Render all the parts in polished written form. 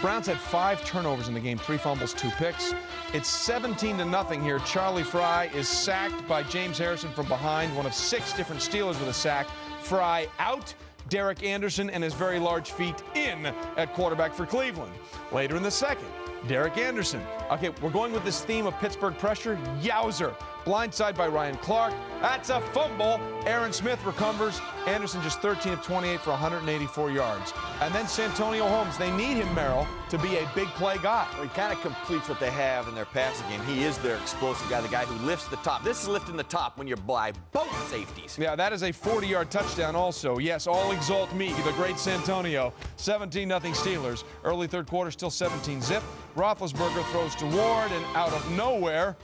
Browns had 5 turnovers in the game, 3 fumbles, 2 picks. It's 17-0 here. Charlie Fry is sacked by James Harrison from behind, one of 6 different Steelers with a sack. Fry out. Derek Anderson and his very large feet in at quarterback for Cleveland. Later in the second, Derek Anderson. Okay, we're going with this theme of Pittsburgh pressure. Yowzer. Blindside by Ryan Clark. That's a fumble. Aaron Smith recovers. Anderson just 13 of 28 for 184 yards. And then Santonio Holmes. They need him, Merrill, to be a big play guy. Well, he kind of completes what they have in their passing game. He is their explosive guy, the guy who lifts the top. This is lifting the top when you're by both safeties. Yeah, that is a 40-yard touchdown also. Yes, all exalt me, the great Santonio. 17-0 Steelers. Early third quarter, still 17-zip. Roethlisberger throws to Ward, and out of nowhere,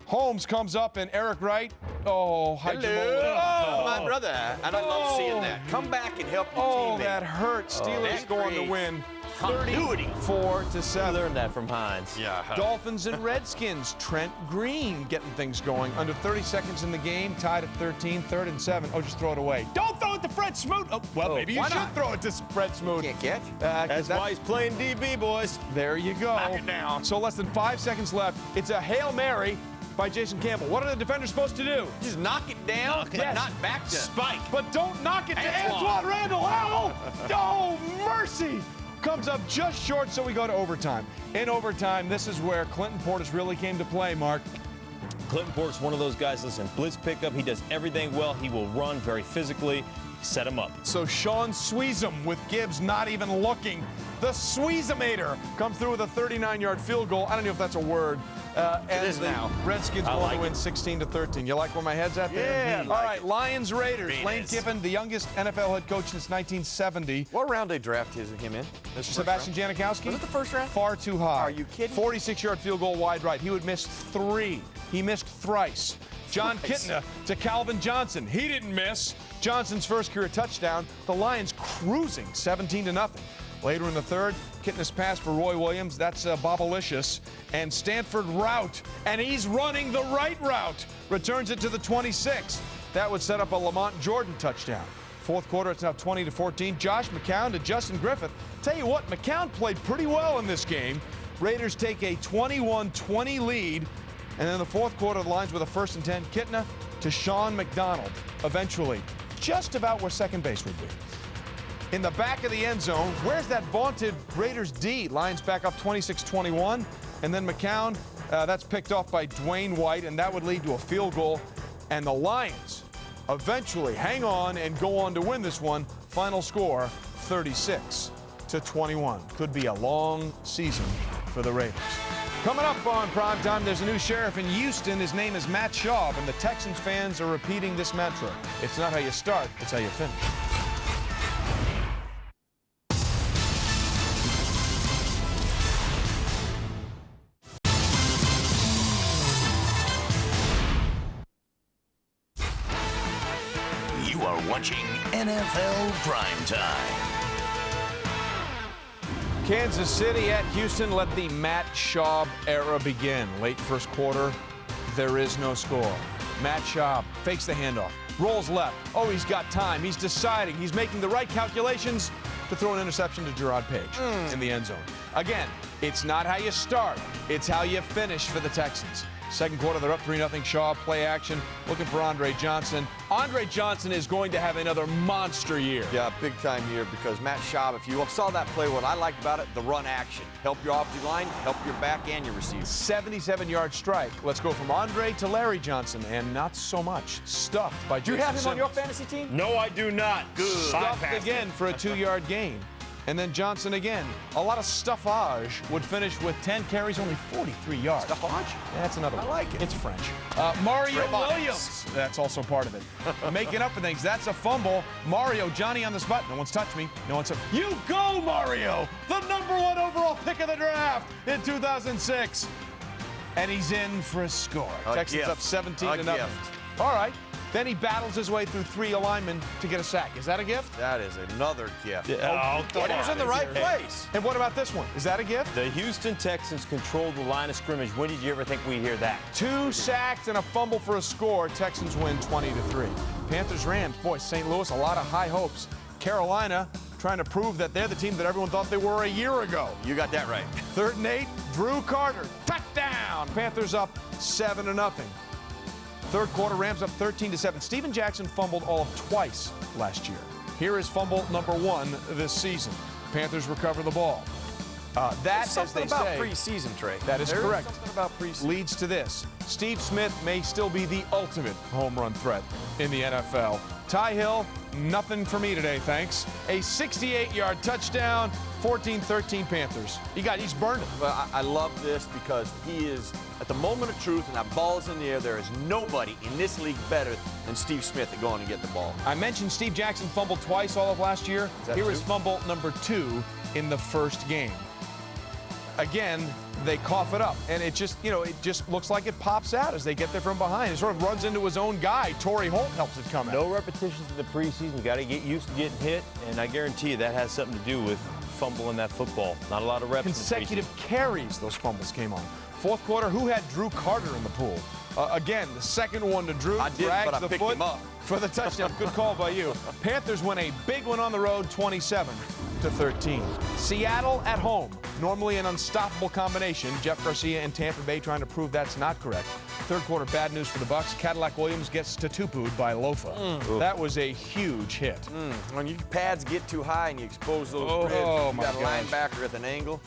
Holmes comes up, and Eric Wright, hello, my brother. And I love seeing that. Come back and help your teammate. Oh, that hurt. Steelers go on to win 34-7. Learned that from Hines. Yeah. Dolphins and Redskins. Trent Green getting things going. Under 30 seconds in the game, tied at 13, 3rd and 7. Oh, just throw it away. Don't throw it to Fred Smoot. Oh, well, maybe you should throw it to Fred Smoot. Can't catch. That's why he's playing DB, boys. There you go. Knock it down. So less than 5 seconds left. It's a Hail Mary by Jason Campbell. What are the defenders supposed to do? Just knock it down, but not back to Spike. But don't knock it to Antoine Randall. Oh, mercy! Comes up just short, so we go to overtime. In overtime, this is where Clinton Portis really came to play, Mark. Clinton Portis, one of those guys, listen, blitz pickup, he does everything well. He will run very physically. Set him up. So Sean Sweezum with Gibbs not even looking. The Sweezumator comes through with a 39-yard field goal. I don't know if that's a word. It is now. Redskins go on to win 16-13. You like where my head's at there? Yeah. All right, Lions Raiders. Lane Kiffin, the youngest NFL head coach since 1970. What round they draft him in? Sebastian Janikowski. Was it the first round? Far too high. Are you kidding? 46-yard field goal wide right. He would miss 3. He missed thrice. John Kitna to Calvin Johnson. He didn't miss. Johnson's first career touchdown. The Lions cruising 17-0. Later in the third, Kitna's pass for Roy Williams. That's Bobalicious. And Stanford route. And he's running the right route. Returns it to the 26. That would set up a Lamont Jordan touchdown. Fourth quarter, it's now 20-14. Josh McCown to Justin Griffith. Tell you what, McCown played pretty well in this game. Raiders take a 21-20 lead. And then the fourth quarter, the Lions with a 1st and 10. Kitna to Sean McDonald. Eventually, just about where second base would be. In the back of the end zone, where's that vaunted Raiders D? Lions back up 26-21. And then McCown, that's picked off by Dwayne White, and that would lead to a field goal. And the Lions eventually hang on and go on to win this one. Final score, 36-21. Could be a long season for the Raiders. Coming up on Primetime, there's a new sheriff in Houston. His name is Matt Schaub, and the Texans fans are repeating this mantra. It's not how you start, it's how you finish. You are watching NFL Primetime. Kansas City at Houston. Let the Matt Schaub era begin. Late first quarter, there is no score. Matt Schaub fakes the handoff, rolls left. Oh, he's got time. He's deciding. He's making the right calculations to throw an interception to Gerard Page in the end zone. Again, it's not how you start. It's how you finish for the Texans. Second quarter, they're up 3-0. Schaub, play action, looking for Andre Johnson. Andre Johnson is going to have another monster year. Yeah, big-time year because Matt Schaub, if you saw that play, what I liked about it, the run action. Help your offensive line, help your back and your receiver. 77-yard strike. Let's go from Andre to Larry Johnson, and not so much. Stuffed by Jason Do you have him Simmons. on your fantasy team? No, I do not. Good. Stuffed again for a 2-yard gain. And then Johnson again. A lot of stuffage would finish with 10 carries, only 43 yards. Stuffage? Yeah, that's another one. I like it. It's French. Mario Williams. That's also part of it. Making up for things. That's a fumble. Mario, Johnny on the spot. No one's touched me. No one's touched me. You go, Mario! The #1 overall pick of the draft in 2006. And he's in for a score. Texans up 17-0. All right. Then he battles his way through 3 linemen to get a sack. Is that a gift? That is another gift. Yeah. But he was in the right place. And what about this one? Is that a gift? The Houston Texans controlled the line of scrimmage. When did you ever think we'd hear that? 2 sacks and a fumble for a score. Texans win 20-3. Panthers, Rams. Boy, St. Louis, a lot of high hopes. Carolina, trying to prove that they're the team that everyone thought they were a year ago. You got that right. 3rd and 8, Drew Carter, touchdown. Panthers up 7-0. Third quarter, Rams up 13-7. Steven Jackson fumbled all of twice last year. Here is fumble number 1 this season. Panthers recover the ball. That, as they about say, preseason, Trey. that is correct. Something about preseason. Leads to this. Steve Smith may still be the ultimate home run threat in the NFL. Ty Hill, nothing for me today, thanks. A 68-yard touchdown, 14-13 Panthers. He's burning. Well, I love this because he is, at the moment of truth, and that ball is in the air, there is nobody in this league better than Steve Smith at going to get the ball. I mentioned Steve Jackson fumbled twice all of last year. Here is fumble number 2 in the first game. Again, they cough it up, and it just looks like it pops out as they get there from behind. It sort of runs into his own guy. Torrey Holt helps it come out. No repetitions in the preseason. You got to get used to getting hit, and I guarantee you that has something to do with fumbling that football. Not a lot of reps. Consecutive carries, those fumbles came on. Fourth quarter, who had Drew Carter in the pool? Again, the second one to Drew. I did, drags but I the picked foot him up. for the touchdown. Good call by you. Panthers win a big one on the road, 27-13. Seattle at home. Normally an unstoppable combination. Jeff Garcia and Tampa Bay trying to prove that's not correct. Third quarter, bad news for the Bucs. Cadillac Williams gets tatupu'd by Lofa. That was a huge hit. When your pads get too high and you expose those ribs, oh you my got a gosh. linebacker at an angle,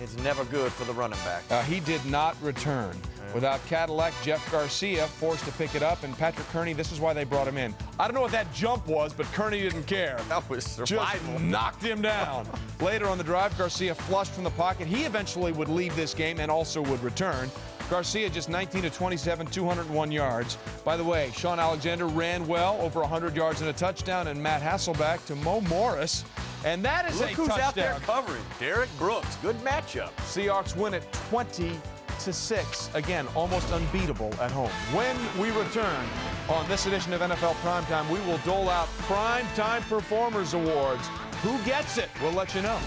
it's never good for the running back. He did not return. Without Cadillac, Jeff Garcia forced to pick it up, and Patrick Kearney, this is why they brought him in. I don't know what that jump was, but Kearney didn't care. That was survival. Just knocked him down. Later on the drive, Garcia flushed from the pocket. He eventually would leave this game and also would return. Garcia just 19-27, 201 yards. By the way, Sean Alexander ran well, over 100 yards and a touchdown, and Matt Hasselbeck to Mo Morris. And that is Look a who's touchdown. out there covering. Derek Brooks. Good matchup. Seahawks win it 20-6. Again, almost unbeatable at home. When we return on this edition of NFL Primetime, we will dole out Primetime Performers Awards. Who gets it? We'll let you know.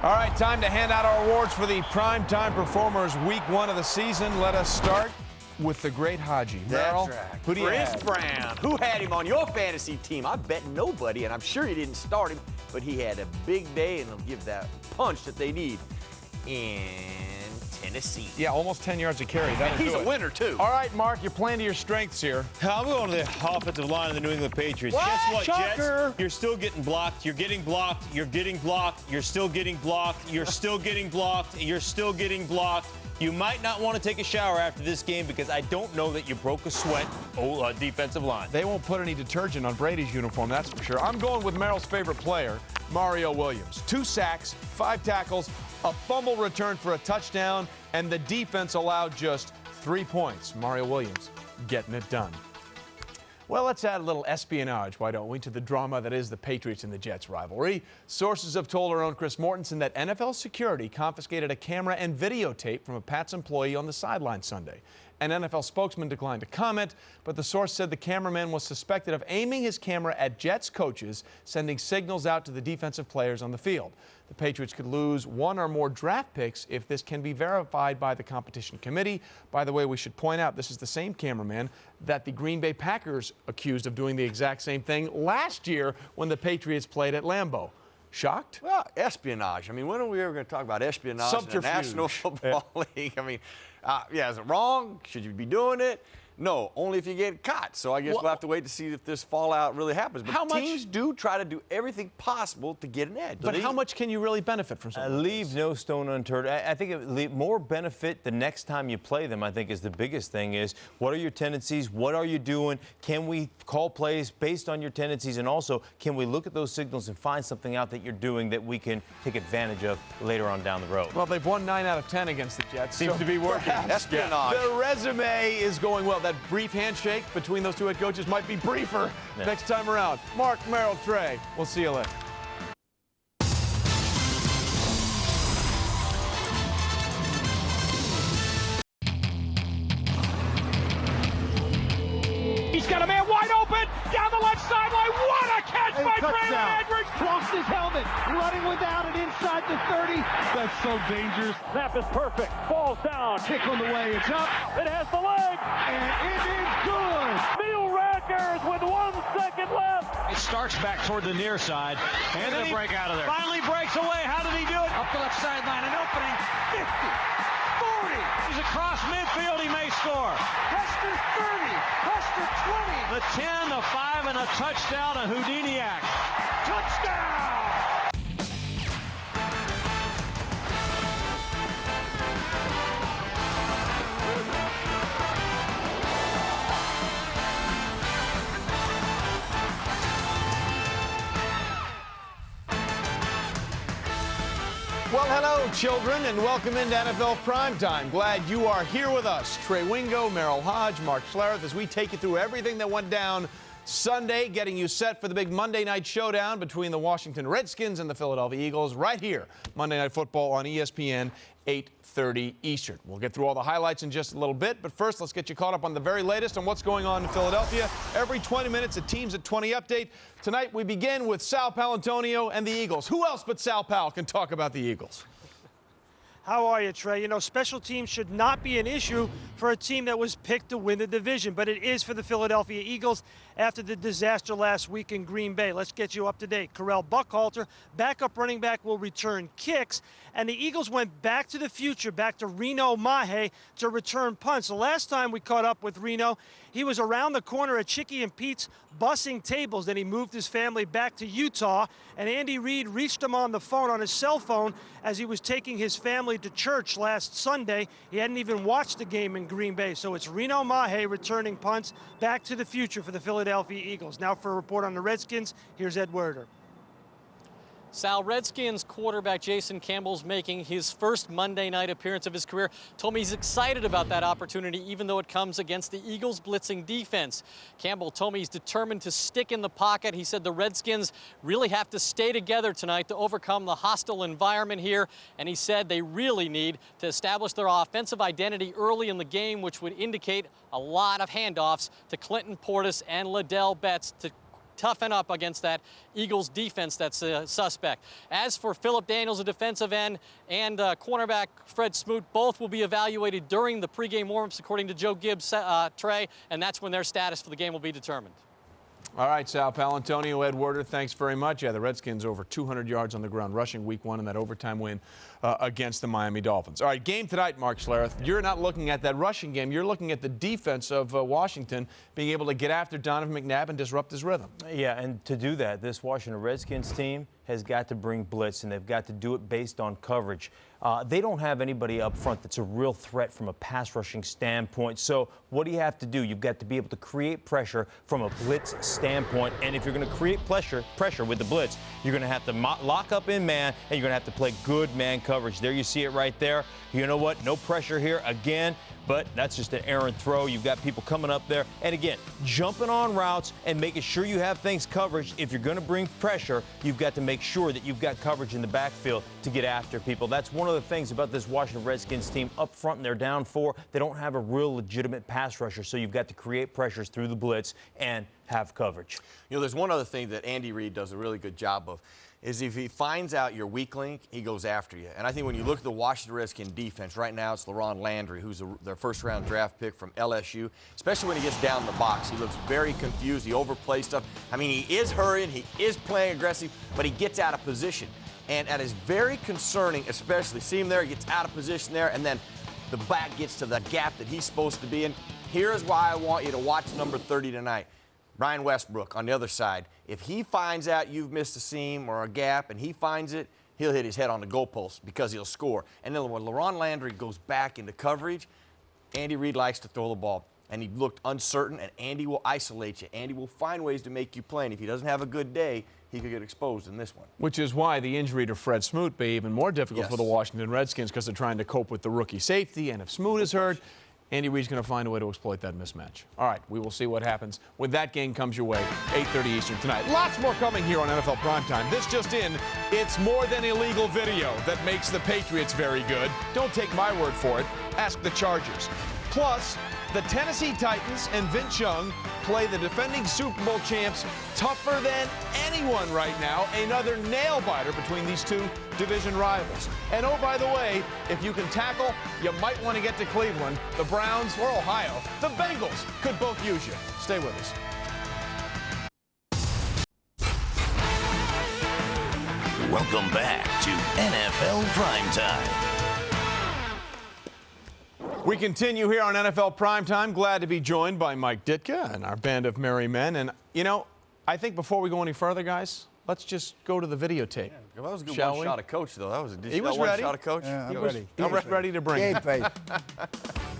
All right, time to hand out our awards for the Primetime Performers Week 1 of the season. Let us start with the great Haji. Merrill, That's right. who do you Chris have? Brown. Who had him on your fantasy team? I bet nobody, and I'm sure you didn't start him, but he had a big day, and he'll give that punch that they need in Tennessee. Yeah, almost 10 yards a carry. He's a winner, too. All right, Mark, you're playing to your strengths here. I'm going to the offensive line of the New England Patriots. What? Guess what, Shocker. Jets? You're still getting blocked. You're getting blocked. You're getting blocked. You're still getting blocked. You're still getting blocked. You're still getting blocked. You might not want to take a shower after this game because I don't know that you broke a sweat defensive line. They won't put any detergent on Brady's uniform, that's for sure. I'm going with Merrill's favorite player, Mario Williams. 2 sacks, 5 tackles, a fumble return for a touchdown, and the defense allowed just 3 points. Mario Williams getting it done. Well, let's add a little espionage, why don't we, to the drama that is the Patriots and the Jets rivalry. Sources have told our own Chris Mortensen that NFL security confiscated a camera and videotape from a Pats employee on the sideline Sunday. An NFL spokesman declined to comment, but the source said the cameraman was suspected of aiming his camera at Jets coaches, sending signals out to the defensive players on the field. The Patriots could lose 1 or more draft picks if this can be verified by the competition committee. By the way, we should point out this is the same cameraman that the Green Bay Packers accused of doing the exact same thing last year when the Patriots played at Lambeau. Shocked? Well, espionage. I mean, when are we ever going to talk about espionage in the National Football League? I mean, is it wrong? Should you be doing it? No, only if you get caught. So I guess we'll have to wait to see if this fallout really happens. But teams do try to do everything possible to get an edge. But how much can you really benefit from something like Leave this? no stone unturned. I think more benefit the next time you play them, I think, is the biggest thing is what are your tendencies? What are you doing? Can we call plays based on your tendencies? And also, can we look at those signals and find something out that you're doing that we can take advantage of later on down the road? Well, they've won 9 out of 10 against the Jets. Seems to be working. Espionage. The resume is going well. That brief handshake between those 2 head coaches might be briefer next time around. Mark, Merrill, Trey, we'll see you later. He's got a man wide open down the left sideline. What a catch by Braylon Edwards! Crossed his helmet, running without it inside the 30. That's so dangerous. Snap is perfect. Falls down. Kick on the way. It's up. It has the leg. And it is good. Neil Rad Lakers with 1 second left. It starts back toward the near side. And then he break out of there. Finally breaks away. How did he do it? Up the left sideline, an opening. 50, 40. He's across midfield. He may score. Hester 30. Hester 20. The 10, the 5, and a touchdown to Houdiniak. Touchdown! Well, hello, children, and welcome into NFL Primetime. Glad you are here with us. Trey Wingo, Merrill Hodge, Mark Schlereth, as we take you through everything that went down Sunday, getting you set for the big Monday night showdown between the Washington Redskins and the Philadelphia Eagles right here. Monday Night Football on ESPN, 8:30 Eastern. We'll get through all the highlights in just a little bit, but first let's get you caught up on the very latest on what's going on in Philadelphia. Every 20 minutes, a Teams at 20 update. Tonight we begin with Sal Paolantonio and the Eagles. Who else but Sal Pal can talk about the Eagles? How are you, Trey? You know, special teams should not be an issue for a team that was picked to win the division, but it is for the Philadelphia Eagles after the disaster last week in Green Bay. Let's get you up to date. Correll Buckhalter, backup running back, will return kicks, and the Eagles went back to the future, back to Reno Mahe to return punts. The last time we caught up with Reno, he was around the corner at Chicky and Pete's bussing tables. Then he moved his family back to Utah, and Andy Reid reached him on the phone, on his cell phone, as he was taking his family to church last Sunday. He hadn't even watched the game in Green Bay. So it's Reno Mahe returning punts back to the future for the Philadelphia Eagles. Now for a report on the Redskins, here's Ed Werder. Sal, Redskins quarterback Jason Campbell's making his first Monday night appearance of his career. Told me he's excited about that opportunity, even though it comes against the Eagles' blitzing defense. Campbell told me he's determined to stick in the pocket. He said the Redskins really have to stay together tonight to overcome the hostile environment here. And he said they really need to establish their offensive identity early in the game, which would indicate a lot of handoffs to Clinton Portis and Liddell Betts to toughen up against that Eagles defense that's suspect. As for Philip Daniels, a defensive end, and cornerback Fred Smoot, both will be evaluated during the pregame warm-ups, according to Joe Gibbs, Trey, and that's when their status for the game will be determined. All right, Sal Paolantonio, Ed Werder, thanks very much. Yeah, the Redskins over 200 yards on the ground rushing week one in that overtime win against the Miami Dolphins. All right, game tonight, Mark Schlereth. You're not looking at that rushing game. You're looking at the defense of Washington being able to get after Donovan McNabb and disrupt his rhythm. Yeah, and to do that, this Washington Redskins team has got to bring blitz, and they've got to do it based on coverage. They don't have anybody up front that's a real threat from a pass rushing standpoint. So what do you have to do? You've got to be able to create pressure from a blitz standpoint. And if you're going to create pressure with the blitz, you're going to have to lock up in man, and you're going to have to play good man coverage. There you see it right there. You know what? No pressure here again. But that's just an errant throw. You've got people coming up there. And again, jumping on routes and making sure you have things coverage. If you're going to bring pressure, you've got to make sure that you've got coverage in the backfield to get after people. That's one of the things about this Washington Redskins team up front, and they're down 4. They don't have a real legitimate pass rusher, so you've got to create pressures through the blitz and have coverage. You know, there's one other thing that Andy Reid does a really good job of, is if he finds out your weak link, he goes after you. And I think when you look at the Washington Redskins defense, right now it's LaRon Landry, who's their first-round draft pick from LSU. Especially when he gets down the box, he looks very confused. He overplays stuff. I mean, he is hurrying, he is playing aggressive, but he gets out of position. And that is very concerning, especially. See him there, he gets out of position there, and then the back gets to the gap that he's supposed to be in. Here's why I want you to watch number 30 tonight. Brian Westbrook on the other side. If he finds out you've missed a seam or a gap and he finds it, he'll hit his head on the goalpost because he'll score. And then when LaRon Landry goes back into coverage, Andy Reid likes to throw the ball. And he looked uncertain, and Andy will isolate you. Andy will find ways to make you play. And if he doesn't have a good day, he could get exposed in this one. Which is why the injury to Fred Smoot be even more difficult for the Washington Redskins, because they're trying to cope with the rookie safety. And if Smoot is hurt, Andy Reid's going to find a way to exploit that mismatch. All right, we will see what happens when that game comes your way, 8:30 Eastern tonight. Lots more coming here on NFL Primetime. This just in, it's more than illegal video that makes the Patriots very good. Don't take my word for it. Ask the Chargers. Plus, the Tennessee Titans and Vince Young play the defending Super Bowl champs tougher than anyone right now. Another nail-biter between these two division rivals. And oh, by the way, if you can tackle, you might want to get to Cleveland. The Browns or Ohio, the Bengals could both use you. Stay with us. Welcome back to NFL Primetime. We continue here on NFL Primetime. Glad to be joined by Mike Ditka and our band of merry men. And, you know, I think before we go any further, guys, let's just go to the videotape. Yeah, that was a good Shall one we? shot of Coach, though. That was a He was ready. one shot of Coach. Yeah, He I'm was ready to bring it. Face.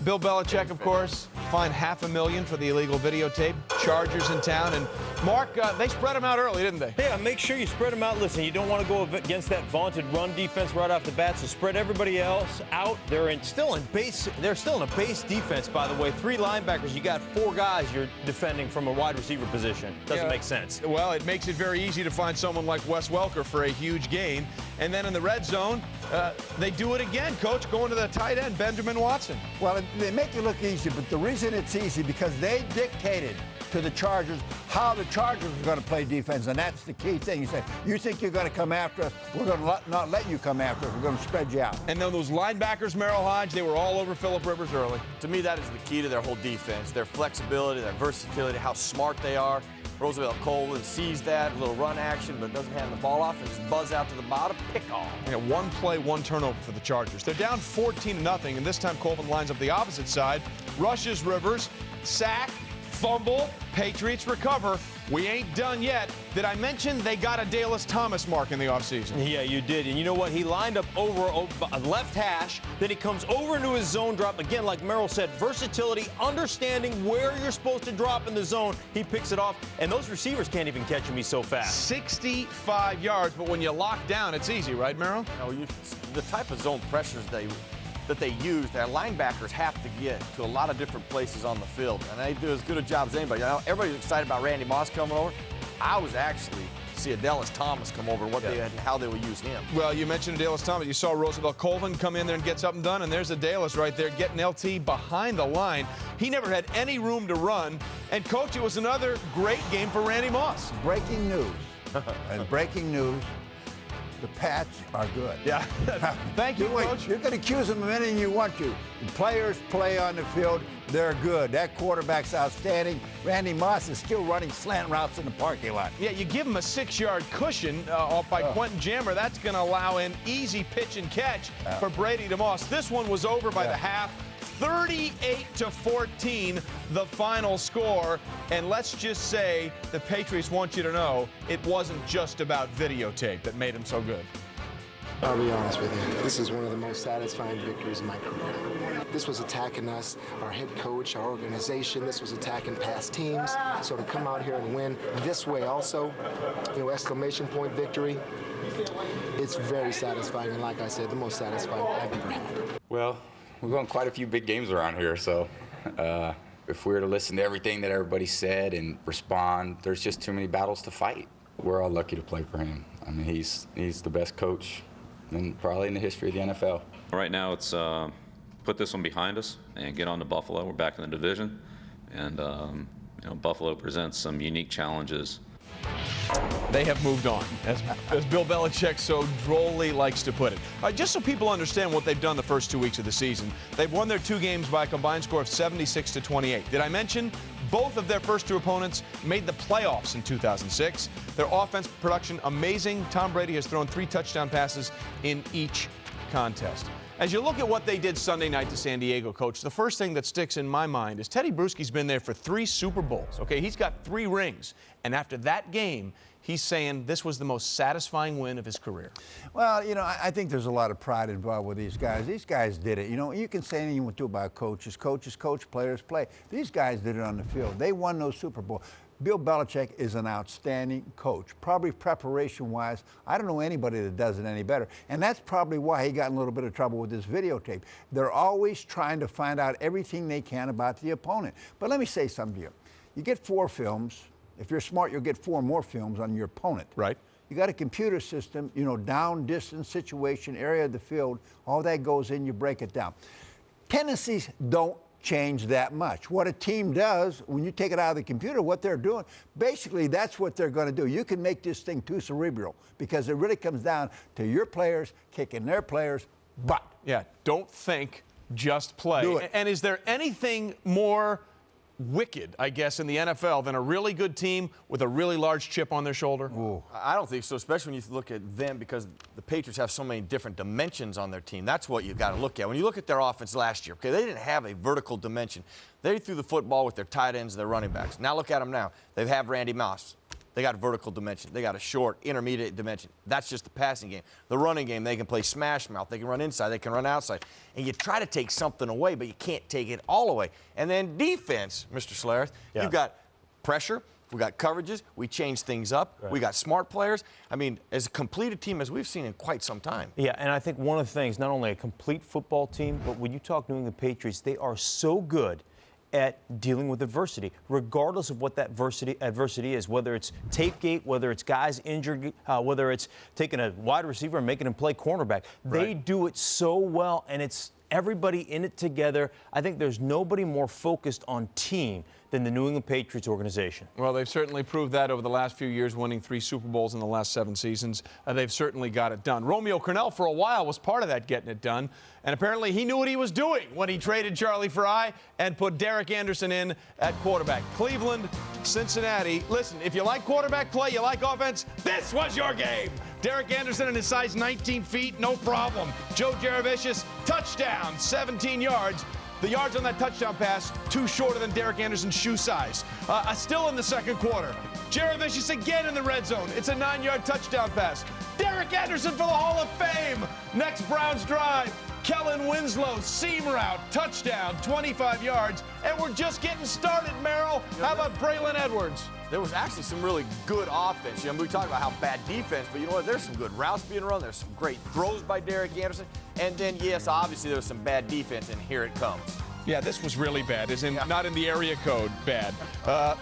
Bill Belichick, of course, fined $500,000 for the illegal videotape. Chargers in town. And, Mark, they spread them out early, didn't they? Yeah, make sure you spread them out. Listen, you don't want to go against that vaunted run defense right off the bat, so spread everybody else out. They're still in a base defense, by the way. 3 linebackers. You got 4 guys you're defending from a wide receiver position. Doesn't make sense. Well, it makes it very easy to find someone like Wes Welker for a huge gain. And then in the red zone, they do it again, Coach, going to the tight end, Benjamin Watson. Well, they make it look easy, but the reason it's easy because they dictated to the Chargers how the Chargers are going to play defense, and that's the key thing. You say, you think you're going to come after us, we're going to not let you come after us. We're going to spread you out. And then those linebackers, Merrill Hodge, they were all over Phillip Rivers early. To me, that is the key to their whole defense. Their flexibility, their versatility, how smart they are. Roosevelt Colvin sees that, a little run action, but doesn't hand the ball off and just buzz out to the bottom, pick off. Yeah, 1 play, 1 turnover for the Chargers. They're down 14-0, and this time Colvin lines up the opposite side, rushes Rivers, sack, fumble, Patriots recover. We ain't done yet. Did I mention they got a Dallas Thomas mark in the offseason? Yeah, you did. And you know what? He lined up over left hash. Then he comes over into his zone drop. Again, like Merrill said, versatility, understanding where you're supposed to drop in the zone. He picks it off. And those receivers can't even catch him. He's so fast. 65 yards. But when you lock down, it's easy, right, Merrill? No, the type of zone pressures that they use, their linebackers have to get to a lot of different places on the field. And they do as good a job as anybody. You know, everybody's excited about Randy Moss coming over. I was actually see a Dallas Thomas come over and how they would use him. Well, you mentioned Dallas Thomas. You saw Roosevelt Colvin come in there and get something done, and there's a Dallas right there getting LT behind the line. He never had any room to run. And, Coach, it was another great game for Randy Moss. Breaking news. And breaking news. The Pats are good. Yeah. Thank you, Coach. You can accuse them of anything you want to. The players play on the field. They're good. That quarterback's outstanding. Randy Moss is still running slant routes in the parking lot. Yeah, you give him a 6-yard cushion off by Quentin Jammer. That's going to allow an easy pitch and catch for Brady to Moss. This one was over by the half. 38-14, the final score. And let's just say the Patriots want you to know it wasn't just about videotape that made them so good. I'll be honest with you. This is one of the most satisfying victories of my career. This was attacking us, our head coach, our organization. This was attacking past teams. So to come out here and win this way also, exclamation point victory, it's very satisfying. And like I said, the most satisfying I've ever had. Well, we've won quite a few big games around here, so if we were to listen to everything that everybody said and respond, there's just too many battles to fight. We're all lucky to play for him. I mean, he's the best coach probably in the history of the NFL. Right now, it's put this one behind us and get on to Buffalo. We're back in the division, and Buffalo presents some unique challenges. They have moved on, as Bill Belichick so drolly likes to put it. Just so people understand what they've done the first 2 weeks of the season, they've won their 2 games by a combined score of 76-28. Did I mention both of their first 2 opponents made the playoffs in 2006? Their offense production amazing. Tom Brady has thrown 3 touchdown passes in each contest. As you look at what they did Sunday night to San Diego, Coach, the first thing that sticks in my mind is Teddy Bruschi's been there for 3 Super Bowls, okay? He's got 3 rings. And after that game, he's saying this was the most satisfying win of his career. Well, I think there's a lot of pride involved with these guys. These guys did it. You can say anything you want to about coaches. Coaches coach, players play. These guys did it on the field. They won those Super Bowls. Bill Belichick is an outstanding coach. Probably preparation-wise, I don't know anybody that does it any better. And that's probably why he got in a little bit of trouble with this videotape. They're always trying to find out everything they can about the opponent. But let me say something to you. You get 4 films. If you're smart, you'll get 4 more films on your opponent. Right. You got a computer system, down, distance, situation, area of the field. All that goes in, you break it down. Tendencies don't change that much. What a team does, when you take it out of the computer, what they're doing, basically that's what they're going to do. You can make this thing too cerebral because it really comes down to your players kicking their players' butt. Yeah, don't think, just play. Do it. And is there anything more wicked, I guess, in the NFL than a really good team with a really large chip on their shoulder? Ooh. I don't think so, especially when you look at them, because the Patriots have so many different dimensions on their team. That's what you've got to look at. When you look at their offense last year, okay, they didn't have a vertical dimension. They threw the football with their tight ends and their running backs. Now look at them now. They have Randy Moss. They got a vertical dimension. They got a short, intermediate dimension. That's just the passing game. The running game, they can play smash mouth. They can run inside. They can run outside. And you try to take something away, but you can't take it all away. And then defense, Mr. Schlereth, you've got pressure. We got coverages. We changed things up. Right. We got smart players. I mean, as complete a team as we've seen in quite some time. Yeah, and I think one of the things, not only a complete football team, but when you talk New England Patriots, they are so good at dealing with adversity, regardless of what that adversity is, whether it's Tapegate, whether it's guys injured, whether it's taking a wide receiver and making him play cornerback. Right. They do it so well, and it's everybody in it together. I think there's nobody more focused on team than the New England Patriots organization. Well, they've certainly proved that over the last few years, winning 3 Super Bowls in the last 7 seasons. They've certainly got it done. Romeo Crennel, for a while, was part of that getting it done. And apparently he knew what he was doing when he traded Charlie Fry and put Derek Anderson in at quarterback. Cleveland, Cincinnati. Listen, if you like quarterback play, you like offense, this was your game. Derek Anderson and his size 19 feet, no problem. Joe Jaravicius, touchdown, 17 yards. The yards on that touchdown pass, too shorter than Derek Anderson's shoe size. Still in the second quarter. Jaravicius again in the red zone. It's a 9-yard touchdown pass. Derek Anderson for the Hall of Fame. Next Browns drive. Kellen Winslow, seam route, touchdown, 25 yards. And we're just getting started, Merrill. How about Braylon Edwards? There was actually some really good offense. You know, we talk about how bad defense, but you know what? There's some good routes being run. There's some great throws by Derek Anderson. And then, yes, obviously there was some bad defense, and here it comes. Yeah, this was really bad, as in not in the area code bad.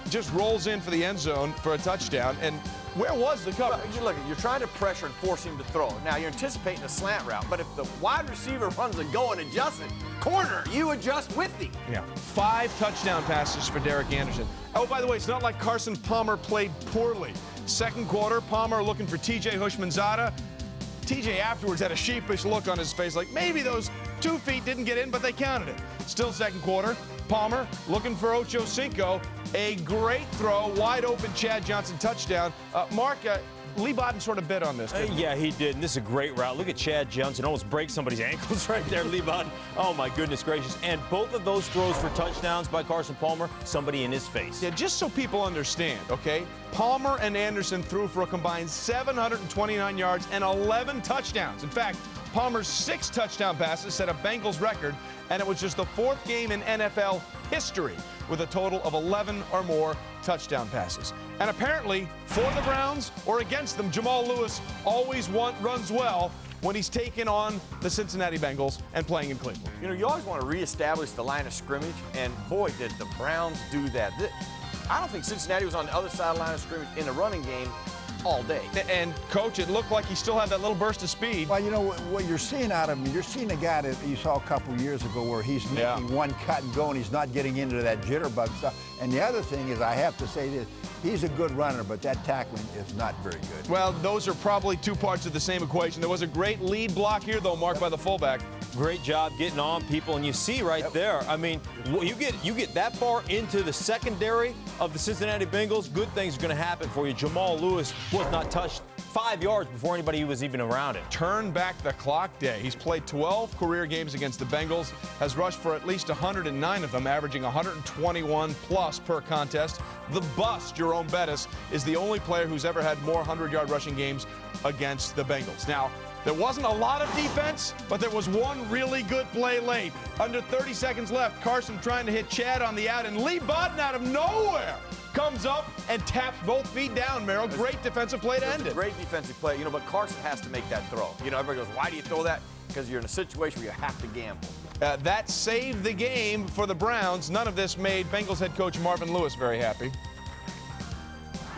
Just rolls in for the end zone for a touchdown. And where was the cover? Well, look, you're trying to pressure and force him to throw. Now, you're anticipating a slant route, but if the wide receiver runs a go and adjusts it, corner, you adjust with him. Yeah. 5 touchdown passes for Derek Anderson. Oh, by the way, it's not like Carson Palmer played poorly. Second quarter, Palmer looking for TJ Hushmanzada. TJ afterwards had a sheepish look on his face, like maybe those 2 feet didn't get in, but they counted it. Still second quarter. Palmer looking for Ocho Cinco. A great throw, wide open Chad Johnson touchdown. Mark, Lee Bodden sort of bit on this. Yeah, he did. And this is a great route. Look at Chad Johnson. Almost breaks somebody's ankles right there, Lee Bodden. Oh, my goodness gracious. And both of those throws for touchdowns by Carson Palmer, somebody in his face. Yeah, just so people understand, okay? Palmer and Anderson threw for a combined 729 yards and 11 touchdowns. In fact, Palmer's 6 touchdown passes set a Bengals record, and it was just the 4th game in NFL history with a total of 11 or more touchdown passes. And apparently, for the Browns or against them, Jamal Lewis always runs well when he's taking on the Cincinnati Bengals and playing in Cleveland. You know, you always want to reestablish the line of scrimmage, and boy, did the Browns do that. I don't think Cincinnati was on the other side of the line of scrimmage in the running game all day. And, Coach, it looked like he still had that little burst of speed. Well, you know, what you're seeing out of him, you're seeing a guy that you saw a couple years ago where he's making one cut and go, and he's not getting into that jitterbug stuff. And the other thing is, I have to say this, he's a good runner, but that tackling is not very good. Well, those are probably 2 parts of the same equation. There was a great lead block here, though, marked by the fullback. Great job getting on people, and you see right there, I mean, you get that far into the secondary of the Cincinnati Bengals, good things are going to happen for you. Jamal Lewis was not touched 5 yards before anybody was even around it. Turn back the clock day. He's played 12 career games against the Bengals, has rushed for at least 109 of them, averaging 121 plus per contest. The bust, Jerome Bettis, is the only player who's ever had more 100-yard rushing games against the Bengals. Now, there wasn't a lot of defense, but there was one really good play late. Under 30 seconds left, Carson trying to hit Chad on the out, and Lee Bodden out of nowhere comes up and taps both feet down, Merrill. Great defensive play to end it. Great defensive play, you know, but Carson has to make that throw. You know, everybody goes, why do you throw that? Because you're in a situation where you have to gamble. That saved the game for the Browns. None of this made Bengals head coach Marvin Lewis very happy.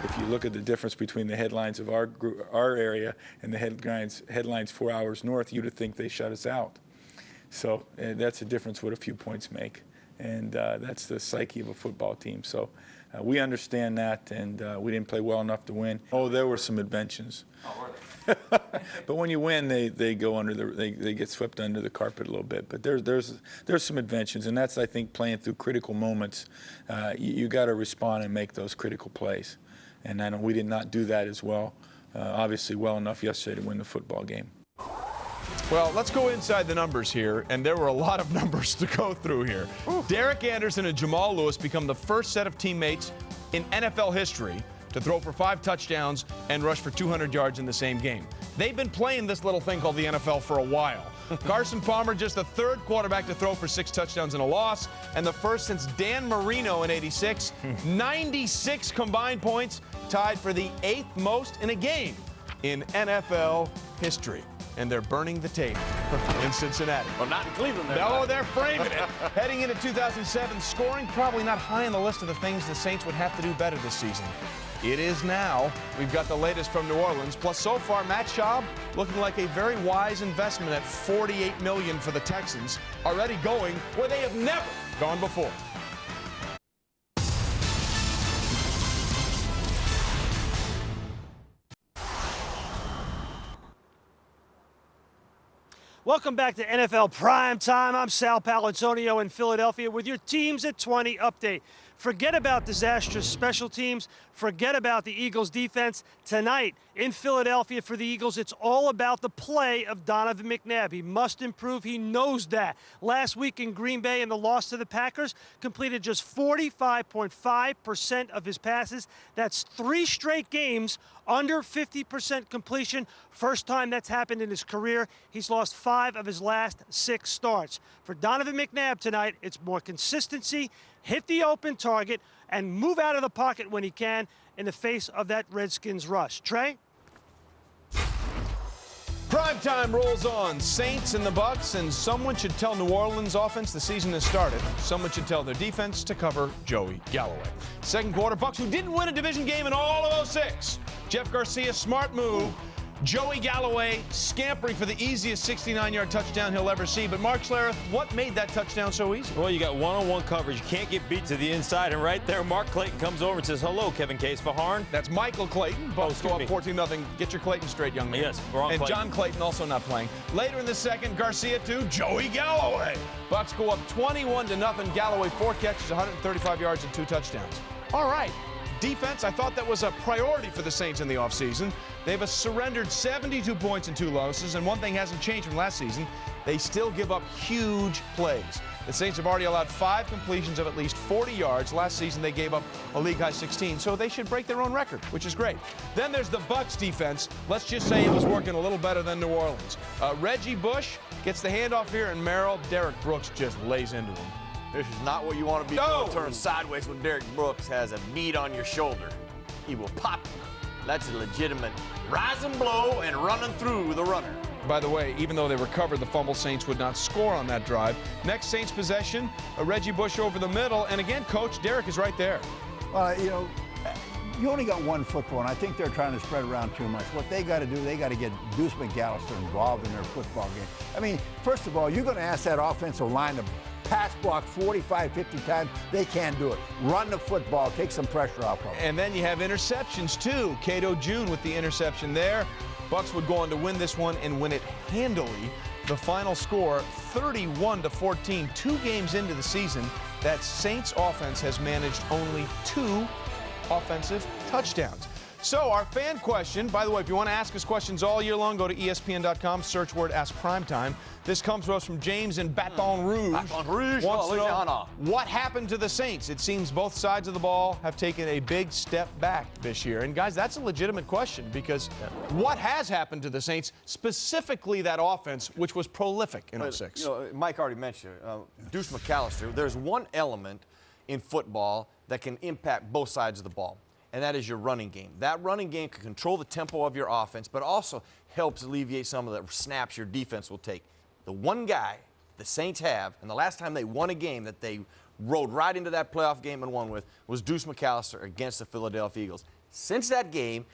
If you look at the difference between the headlines of our area and the headlines 4 hours north, you'd think they shut us out. So that's a difference what a few points make. And that's the psyche of a football team. So we understand that, and we didn't play well enough to win. Oh, there were some inventions. Oh, were they? But when you win, they go under they get swept under the carpet a little bit. But there's some inventions, and that's, I think, playing through critical moments. You got to respond and make those critical plays. And I know we did not do that as well. Obviously, well enough yesterday to win the football game. Well, let's go inside the numbers here, and there were a lot of numbers to go through here. Derek Anderson and Jamal Lewis become the first set of teammates in NFL history to throw for 5 touchdowns and rush for 200 yards in the same game. They've been playing this little thing called the NFL for a while. Carson Palmer, just the 3rd quarterback to throw for 6 touchdowns and a loss, and the first since Dan Marino in '86. 96 combined points, tied for the 8th most in a game in NFL history. And they're burning the tape in Cincinnati. Well, not in Cleveland. No, they're framing it. Heading into 2007, scoring probably not high on the list of the things the Saints would have to do better this season. It is now. We've got the latest from New Orleans. Plus, so far, Matt Schaub looking like a very wise investment at $48 million for the Texans, already going where they have never gone before. Welcome back to NFL Prime Time. I'm Sal Palantonio in Philadelphia with your Teams at 20 update. Forget about disastrous special teams. Forget about the Eagles defense. Tonight in Philadelphia for the Eagles, it's all about the play of Donovan McNabb. He must improve. He knows that. Last week in Green Bay in the loss to the Packers, completed just 45.5% of his passes. That's 3 straight games under 50% completion. First time that's happened in his career. He's lost 5 of his last 6 starts. For Donovan McNabb tonight, it's more consistency, hit the open target, and move out of the pocket when he can in the face of that Redskins rush. Trey? Primetime rolls on. Saints and the Bucs, and someone should tell New Orleans offense the season has started. Someone should tell their defense to cover Joey Galloway. Second quarter, Bucs, who didn't win a division game in all of '06. Jeff Garcia, smart move. Joey Galloway scampering for the easiest 69-yard touchdown he'll ever see. But Mark Schlereth, what made that touchdown so easy? Well, you got one-on-one coverage. You can't get beat to the inside. And right there, Mark Clayton comes over and says, hello, Kevin Case-Faharn. That's Michael Clayton. Bucs go up 14-0. Get your Clayton straight, young man. Yes, wrong And Clayton. John Clayton also not playing. Later in the second, Garcia to Joey Galloway. Bucs go up 21-0. Galloway 4 catches, 135 yards and 2 touchdowns. All right. Defense, I thought that was a priority for the Saints in the offseason. They've surrendered 72 points in 2 losses, and one thing hasn't changed from last season. They still give up huge plays. The Saints have already allowed 5 completions of at least 40 yards. Last season, they gave up a league-high 16, so they should break their own record, which is great. Then there's the Bucs defense. Let's just say it was working a little better than New Orleans. Reggie Bush gets the handoff here, and Merrill. Derek Brooks just lays into him. This is not what you want to be doing. Turn sideways when Derek Brooks has a bead on your shoulder. He will pop you. That's a legitimate rise and blow and running through the runner. By the way, even though they recovered the fumble, Saints would not score on that drive. Next Saints possession, a Reggie Bush over the middle. And again, Coach, Derek is right there. Well, you know, you only got one football, and I think they're trying to spread around too much. What they got to do, they got to get Deuce McAllister involved in their football game. I mean, first of all, you're going to ask that offensive line to pass block 45, 50 times. They can't do it. Run the football, take some pressure off of them. And then you have interceptions, too. Cato June with the interception there. Bucs would go on to win this one and win it handily. The final score, 31-14. 2 games into the season, that Saints offense has managed only 2 offensive touchdowns. So our fan question, by the way, if you want to ask us questions all year long, go to ESPN.com, search word Ask Primetime. This comes to us from James in Baton Rouge. Baton Rouge, Wants to know what happened to the Saints. It seems both sides of the ball have taken a big step back this year. And guys, that's a legitimate question because what has happened to the Saints, specifically that offense, which was prolific in '06? You know, Mike already mentioned Deuce McAllister. There's one element in football that can impact both sides of the ball, and that is your running game. That running game can control the tempo of your offense, but also helps alleviate some of the snaps your defense will take. The one guy the Saints have, and the last time they won a game that they rode right into that playoff game and won with, was Deuce McAllister against the Philadelphia Eagles. Since that game,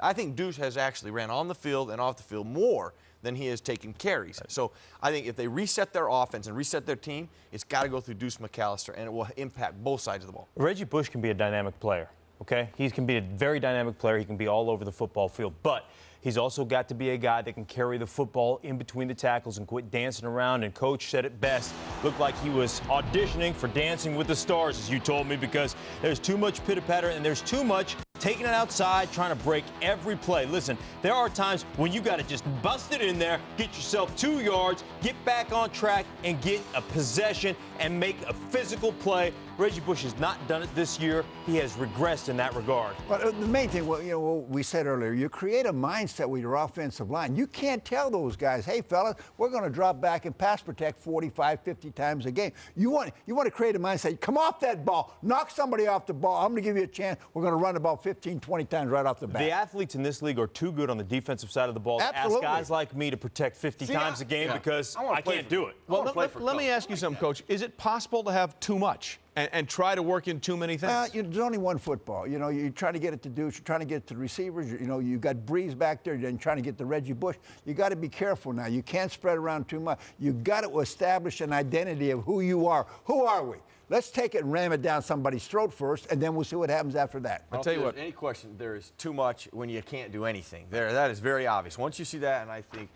I think Deuce has actually ran on the field and off the field more than he has taken carries. So I think if they reset their offense and reset their team, it's got to go through Deuce McAllister, and it will impact both sides of the ball. Reggie Bush can be a dynamic player, okay? He can be a very dynamic player. He can be all over the football field. But He's also got to be a guy that can carry the football in between the tackles and quit dancing around. And Coach said it best. Looked like he was auditioning for Dancing with the Stars, as you told me, because there's too much pitter-patter and there's too much taking it outside, trying to break every play. Listen, there are times when you got to just bust it in there, get yourself 2 yards, get back on track, and get a possession and make a physical play. Reggie Bush has not done it this year. He has regressed in that regard. But the main thing, well, what we said earlier, you create a mindset with your offensive line. You can't tell those guys, hey, fellas, we're going to drop back and pass protect 45, 50 times a game. You want to create a mindset. Come off that ball. Knock somebody off the ball. I'm going to give you a chance. We're going to run the ball 15, 20 times right off the bat. The athletes in this league are too good on the defensive side of the ball to ask guys like me to protect 50 times a game because I can't do it. Well, let me ask you something, Coach. Is it possible to have too much and try to work in too many things? There's only one football. You try to get it to Deuce, you're trying to get it to the receivers. You got Breeze back there, and trying to get to Reggie Bush. You got to be careful now. You can't spread around too much. You got to establish an identity of who you are. Who are we? Let's take it and ram it down somebody's throat first, and then we'll see what happens after that. I'll tell you what. Any question, there is too much when you can't do anything. That is very obvious. Once you see that, and I think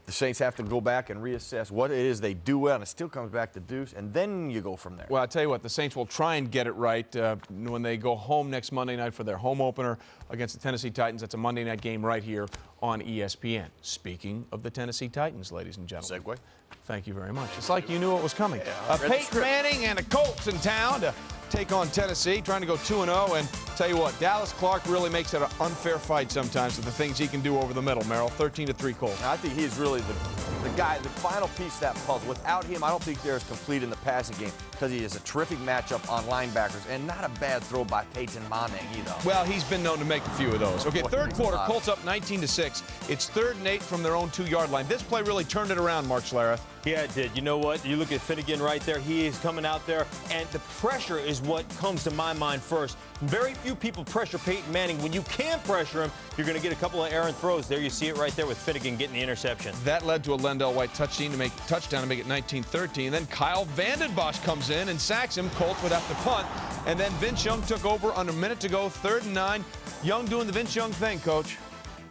the Saints have to go back and reassess what it is they do well, and it still comes back to Deuce, and then you go from there. Well, I'll tell you what, the Saints will try and get it right when they go home next Monday night for their home opener against the Tennessee Titans. That's a Monday night game right here on ESPN. Speaking of the Tennessee Titans, ladies and gentlemen. Segue. Thank you very much. It's like you knew it was coming. Peyton Manning and the Colts in town to take on Tennessee, trying to go 2-0. And tell you what, Dallas Clark really makes it an unfair fight sometimes with the things he can do over the middle, Merrill. 13-3 Colts. I think he's really the guy, the final piece of that puzzle. Without him, I don't think they're as complete in the passing game because he is a terrific matchup on linebackers and not a bad throw by Peyton Manning either. Well, he's been known to make a few of those. Okay, third quarter, Colts up 19-6. It's 3rd and 8 from their own 2-yard line. This play really turned it around, Mark Schlereth. Yeah, it did. You know what? You look at Finnegan right there. He is coming out there, and the pressure is what comes to my mind first. Very few people pressure Peyton Manning. When you can pressure him, you're going to get a couple of errant throws. There you see it right there with Finnegan getting the interception. That led to a Lendell White touchdown to make it 19-13. Then Kyle Vanden Bosch comes in and sacks him. Colts would have to punt. And then Vince Young took over under a minute to go, 3rd and 9. Young doing the Vince Young thing, Coach.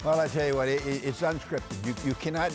Well, I tell you what, it's unscripted. You cannot,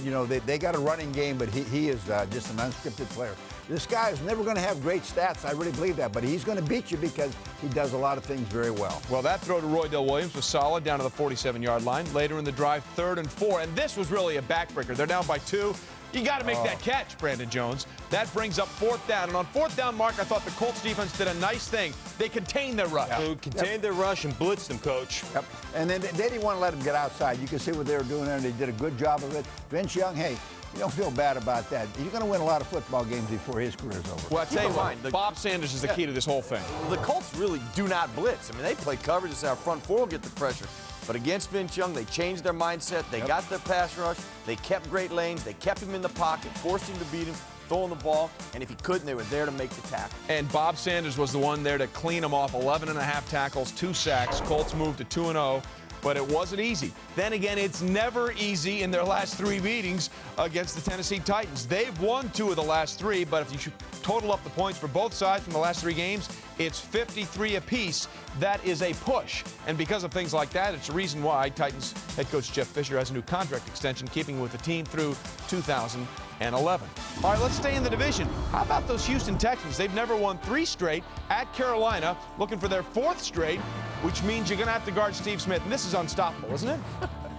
they got a running game, but he is just an unscripted player. This guy is never going to have great stats. I really believe that, but he's going to beat you because he does a lot of things very well. Well, that throw to Roydell Williams was solid down to the 47-yard line. Later in the drive, 3rd and 4, and this was really a backbreaker. They're down by 2. You got to make that catch, Brandon Jones. That brings up 4th down. And on 4th down, Mark, I thought the Colts defense did a nice thing. They contained their rush. Contained their rush and blitzed them, Coach. Yep. And then they didn't want to let them get outside. You can see what they were doing there, and they did a good job of it. Vince Young, hey, you don't feel bad about that. You're going to win a lot of football games before his career's over. Well, I tell you what, Bob Sanders is the key to this whole thing. The Colts really do not blitz. I mean, they play coverage. It's our front four will get the pressure. But against Vince Young, they changed their mindset. They got their pass rush. They kept great lanes. They kept him in the pocket, forced him to beat him, throwing the ball. And if he couldn't, they were there to make the tackle. And Bob Sanders was the one there to clean him off. 11.5 tackles, 2 sacks. Colts moved to 2-0. But it wasn't easy. Then again, it's never easy in their last 3 meetings against the Tennessee Titans. They've won 2 of the last 3, but if you should total up the points for both sides from the last 3 games, it's 53 apiece. That is a push. And because of things like that, it's the reason why Titans head coach Jeff Fisher has a new contract extension, keeping with the team through 2011. All right, let's stay in the division. How about those Houston Texans? They've never won 3 straight at Carolina, looking for their 4th straight, which means you're going to have to guard Steve Smith. And this is unstoppable, isn't it?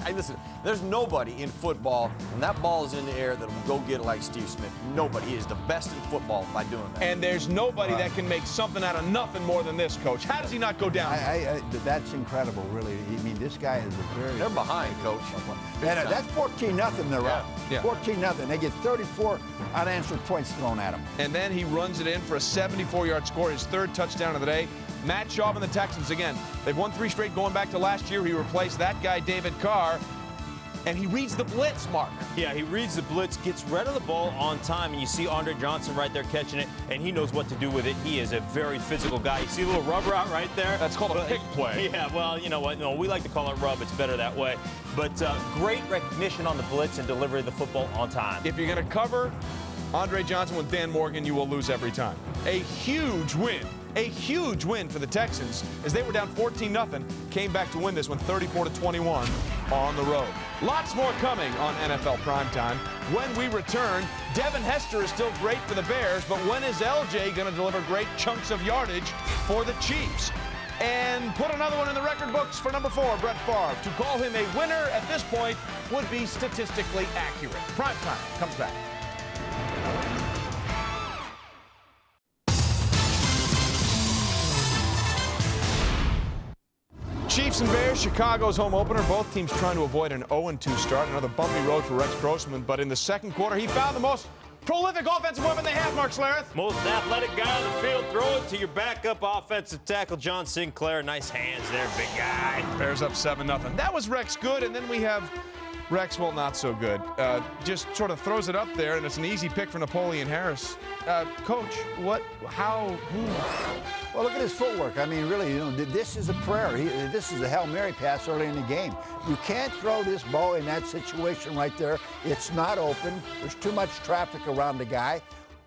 Hey, listen, there's nobody in football, when that ball is in the air, that will go get it like Steve Smith. Nobody. He is the best in football by doing that. And there's nobody that can make something out of nothing more than this, Coach. How does he not go down? That's incredible, really. I mean, this guy is a very... They're behind, Coach. And that's 14-0 they're up. Yeah. 14-0. They get 34 unanswered points thrown at them. And then he runs it in for a 74-yard score, his 3rd touchdown of the day. Matt Schaub and the Texans, again, they've won 3 straight going back to last year. He replaced that guy, David Carr, and he reads the blitz, Mark. Yeah, he reads the blitz, gets rid of the ball on time, and you see Andre Johnson right there catching it, and he knows what to do with it. He is a very physical guy. You see a little rubber out right there? That's called a pick play. Yeah, well, you know what? No, we like to call it rub. It's better that way. But great recognition on the blitz and delivery of the football on time. If you're going to cover Andre Johnson with Dan Morgan, you will lose every time. A huge win A huge win for the Texans as they were down 14-0, came back to win this one 34-21 on the road. Lots more coming on NFL Primetime. When we return, Devin Hester is still great for the Bears, but when is LJ going to deliver great chunks of yardage for the Chiefs? And put another one in the record books for number 4, Brett Favre. To call him a winner at this point would be statistically accurate. Primetime comes back. Chiefs and Bears, Chicago's home opener. Both teams trying to avoid an 0-2 start. Another bumpy road for Rex Grossman, but in the second quarter, he found the most prolific offensive weapon they have, Mark Schlereth. Most athletic guy on the field. Throw it to your backup offensive tackle, John Sinclair. Nice hands there, big guy. Bears up 7-0. That was Rex good, and then we have Rex, well, not so good. Just sort of throws it up there, and it's an easy pick for Napoleon Harris. Coach, what, how, who? Well, look at his footwork. I mean, really, this is a prayer. This is a Hail Mary pass early in the game. You can't throw this ball in that situation right there. It's not open. There's too much traffic around the guy.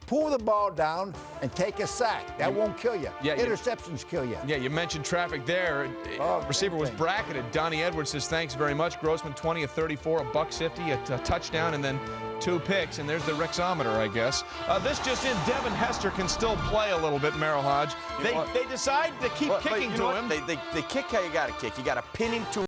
Pull the ball down and take a sack. That won't kill you. Yeah, interceptions kill you. Yeah, you mentioned traffic there. Receiver was bracketed. Donnie Edwards says, thanks very much. Grossman, 20 of 34, $150, a touchdown, and then 2 picks. And there's the Rexometer, I guess. This just in, Devin Hester can still play a little bit, Merrill Hodge. They decide to keep kicking to him. They kick how you got to kick. You got to pin him to